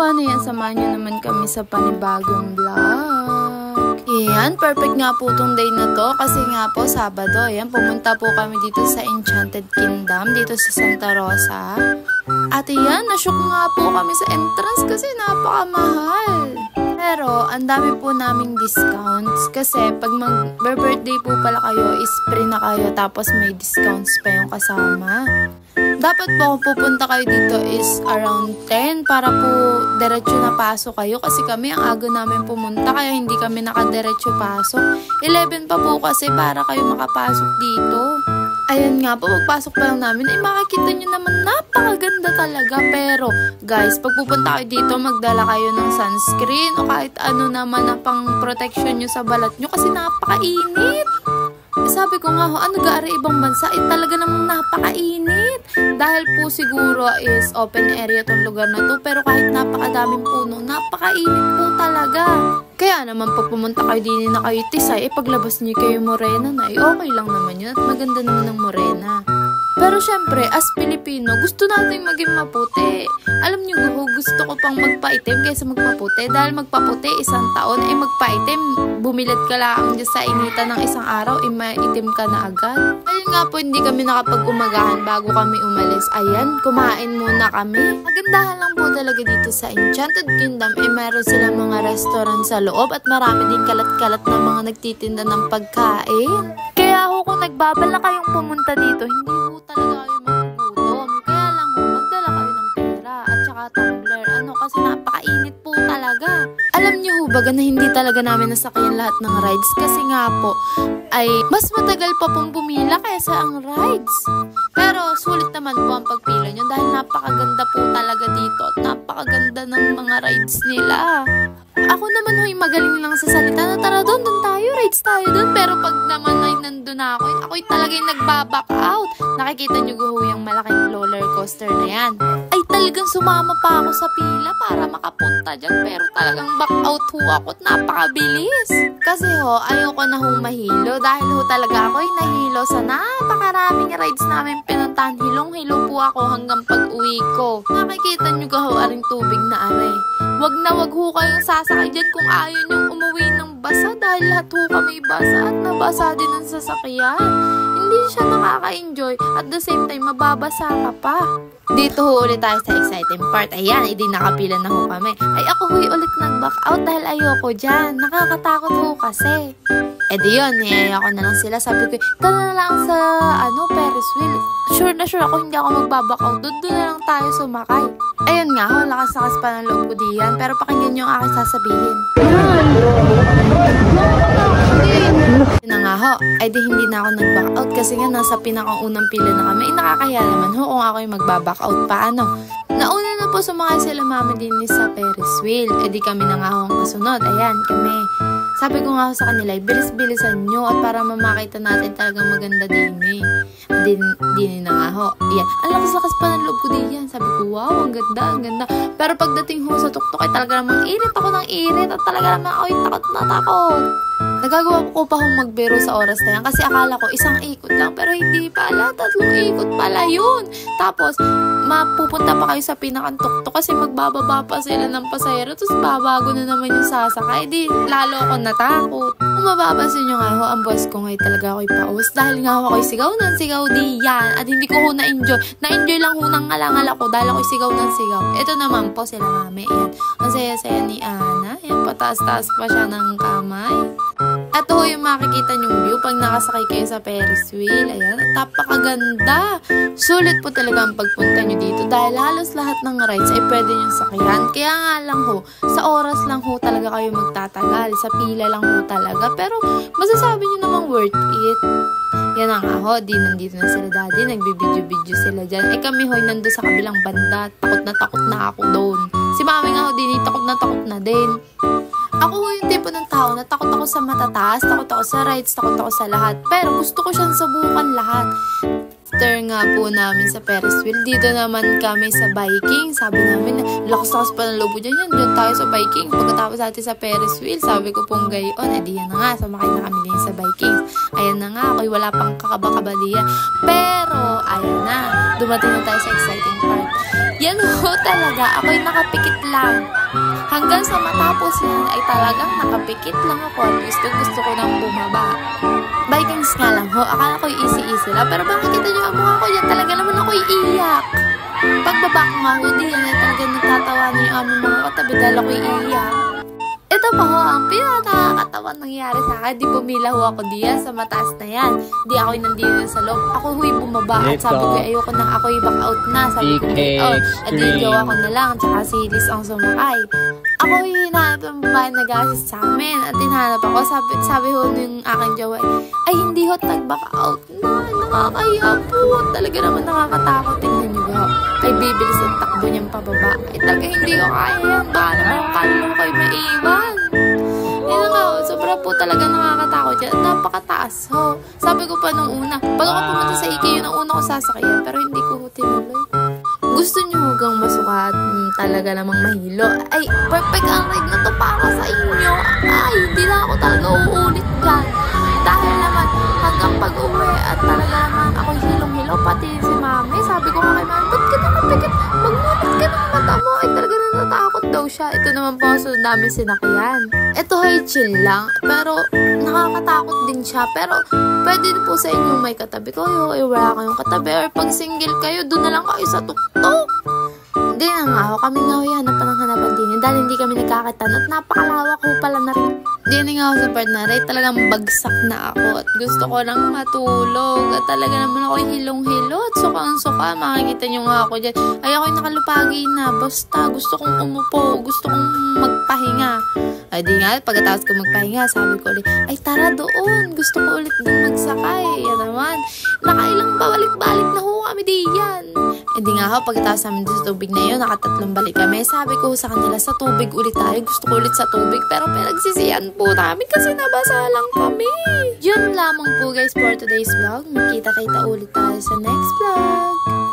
paano yan? Samahan nyo naman kami sa panibagong vlog. Ayan, perfect nga po tong day na to kasi nga po Sabado. Ayan, pumunta po kami dito sa Enchanted Kingdom, dito sa Santa Rosa. At ayan, nashock nga po kami sa entrance kasi napakamahal. Pero, ang dami po naming discounts kasi pag mag-birthday po pala kayo, is free na kayo tapos may discounts pa yung kasama. Dapat po kung pupunta kayo dito is around 10 para po diretso na pasok kayo kasi kami ang aga namin pumunta kaya hindi kami nakadiretso pasok. 11 pa po kasi para kayo makapasok dito. Ayan nga po, pagpasok pa lang namin ay makikita nyo naman napakaganda talaga. Pero guys, pag pupunta kayo dito, magdala kayo ng sunscreen o kahit ano naman na pang protection nyo sa balat nyo kasi napakainit. Sabi ko nga ho, ano gaari ibang bansa, talaga namang napakainit. Dahil po siguro is open area tong lugar na to, pero kahit napakadaming puno, napakainit po talaga. Kaya naman pag pumunta kayo din na kayo tisay, paglabas niyo kayo morena na, okay lang naman yun at maganda naman ng morena. Pero syempre, as Pilipino, gusto natin maging maputi. Alam niyo, gusto ko pang magpaitim kaysa magpaputi. Dahil magpaputi isang taon, ay magpaitim, bumilad ka lang dyan sa initan ng isang araw, ay maitim ka na agad. Ayun nga po, hindi kami nakapag-umagahan bago kami umalis. Ayan, kumain muna kami. Magandahan lang po talaga dito sa Enchanted Kingdom, meron silang mga restaurant sa loob at marami din kalat-kalat na mga nagtitinda ng pagkain. Kaya ho, kung nagbabala kayong pumunta dito, hindi ho talaga kayo magugutom. Kaya lang ho, magdala kayo ng pera at saka tumbler. Kasi napakainit po talaga. Alam niyo ho, baga na hindi talaga namin nasakyan lahat ng rides kasi nga po, ay mas matagal pa pong bumila kaysa ang rides. Pero sulit naman po ang pagpila nyo dahil napakaganda po talaga dito at napakaganda ng mga rides nila. Ako naman ho'y magaling lang sa salita na tara doon tayo, rides tayo doon. Pero pag naman ay nandun na ako'y talagang nagbaback out. Nakikita nyo ho yung malaking roller coaster na yan. Ay talagang sumama pa ako sa pila para makapunta dyan. Pero talagang back out ho ako at napakabilis. Kasi ho, ayoko na hong mahilo dahil ho talaga ako'y nahilo sa napakaraming rides namin pinuntahan. Hilong-hilo po ako hanggang pag-uwi ko. Nakikita nyo ho aring tubig na aray. Wag na wag ho kayong sasakay dyan kung ayaw nyong umuwi ng basa dahil lahat ho kami basa at nabasa din ang sasakyan. Hindi siya nakaka-enjoy at the same time mababasa ka pa. Dito ho ulit tayo sa exciting part. Ayan, hindi nakapila na ho kami. Ay ako ho'y ulit nag-back out dahil ayoko dyan. Nakakatakot ho kasi. Eh di yun, niyaya ko na lang sila. Sabi ko, tara na lang sa Ferris wheel. Sure na sure ako hindi ako magbaback out. Doon na lang tayo sumakay. Ayun nga ho, lakas-lakas pa ng loob ko diyan. Pero pakinggan nyo ang aking sasabihin. Na nga ho, ay di hindi na ako nag-back out kasi nga nasa pinakaunang pila na kami. Nakakahiya naman ho kung ako'y mag-back out pa Nauna na po sumakay sila mama din sa Ferris wheel. E di kami na nga ho ang kasunod. Ayan, kami. Sabi ko nga ho sa kanila, bilis-bilisan nyo at para mamakita natin talagang maganda din Din na nga ho. Ayan, ang lakas-lakas pa ng loob ko diyan. Sabi ko, wow, ang ganda, ang ganda. Pero pagdating ho sa tuktok ay talaga namang irit ako ng irit at talaga namang ako'y takot na takot. Nagagawa ko pa hong magbiro sa oras na yan kasi akala ko isang ikot lang pero hindi pala, 3 ikot pala yun. Tapos, mapupunta pa kayo sa pinakantuktok kasi magbababa pa sila ng pasahero tapos babago na naman yung sasakay. Di, lalo ako natakot. Kung mababansin nyo nga ho, ang boss ko ngayon talaga ako'y paus dahil nga ako'y sigaw ng sigaw diyan at hindi ko ho na-enjoy. Na-enjoy lang ho ng ngalangal ako dahil ako'y sigaw ng sigaw. Ito naman po sila mami. Ayan. Ang saya-saya ni Ana. Ayan, pataas-taas pa siya ng kamay. At ho yung makikita nyong view pag nakasakay kayo sa Ferris wheel. Ayan, napakaganda. Sulit po talaga ang pagpunta nyo dito dahil halos lahat ng rides ay pwede nyong sakyan. Kaya nga lang ho, sa oras lang ho talaga kayo magtatagal. Sa pila lang ho talaga. Pero masasabi nyo namang worth it. Yan nga ho, nandito na sila daddy. Nagbibidyo-video sila dyan. Eh kami ho, nando sa kabilang banda. Takot na ako doon. Si mami nga ho, takot na din. Ako ho yung tipo ng tao na takot ako sa matataas, takot ako sa rides, takot ako sa lahat. Pero gusto ko siyang subukan lahat. After nga po namin sa Ferris wheel, dito naman kami sa Viking. Sabi namin, lakas-lakas pa ng lobo dyan yan. Doon tayo sa Viking. Pagkatapos natin sa Ferris wheel, sabi ko pong gayon, edi yan na nga, sumakay na kami din sa Viking. Ayan na nga, ako'y wala pang kakabakabaliya. Pero, ayan na, dumating na tayo sa exciting part. Yan ho talaga, ako'y nakapikit lang. Hanggang sa matapos yan, ay talagang nakapikit lang ako. Gusto ko nang bumaba. Vikings nga lang ho, akala ko easy-easy lang. Pero bakit kita nyo ang mukha ko yan? Talaga naman ako'y iiyak. Pagbaba ko nga ho, di yan ay talagang nagtatawa na yung aming mga katabi dahil ako'y iiyak. Ito pa ho, ang pinakakatawa nangyari sa akin. Di pumila ho ako diyan sa mataas na yan. Di ako'y nandito sa loob. Ako ho'y bumaba at sabi ko, ayoko na, ako'y back out na. Sabi ko, edi gawa ko na lang. Tsaka si Liz ang sumakay. Ako hinahanap ng babae nag-assist sa amin. At hinahanap ako, sabi ho ng aking jowa, ay hindi ho, nag-back out na. Nakakaya po. Talaga naman nakakatakot. Tingnan nyo ba? Ay bibilis ang takbo niyang pababa. Ay talaga hindi ko kaya yan. Baka naman kaluluwa kayo maiwan. Yan nga ho, sobra po talaga nakakatakot yan. Napakataas ho. Sabi ko pa nung una, pag ako pumunta sa IKEA, yun ang una ko sasakyan. Pero hindi ko tinuloy. Gusto nyo hugang masuka at talaga namang mahilo? Ay, perfect ang ride na to para sa inyo. Ay, hindi na ako talaga uulit dyan. Dahil naman, hanggang pag-uwi at talaga naman ako hilong-hilo, pati si mami. Sabi ko nga kay mami, ba't ka nakapikit? Magmulat ka ng mata mo. Ay, talaga natatakot daw siya. Ito naman po ang sunod namin sinakyan. Ito ay chill lang, pero nakakatakot din siya. Pero, pwede po sa inyo may katabi ko. Ay, wala kayong katabi. Or pag single kayo, doon na lang kayo sa tuktok. Hindi na nga ako. Kami nga ako hanapan ng hanapan din. Dahil hindi kami nagkakitan at napakalawak ko pala na rin. Hindi nga ako sa part na rin. Talagang bagsak na ako. At gusto ko lang matulog. At talaga naman ako hilong-hilo. At suka-suka. Makikita nyo nga ako dyan. Ay ako'y nakalupagi na. Basta gusto kong umupo. Gusto kong magpahinga. Ay di nga, pagkatapos ko magpahinga, sabi ko ulit, ay tara doon. Gusto ko ulit din magsakay. Yan naman. Nakailang balik-balik na ho kami diyan. Eh di nga ho, pagkatapos namin sa tubig na yun, nakatatlong balik kami. Sabi ko sa kanila, sa tubig ulit tayo. Gusto ko ulit sa tubig. Pero pinagsisiyan po namin kasi nabasa lang kami. Yun lamang po guys for today's vlog. Magkita-kita ulit tayo sa next vlog.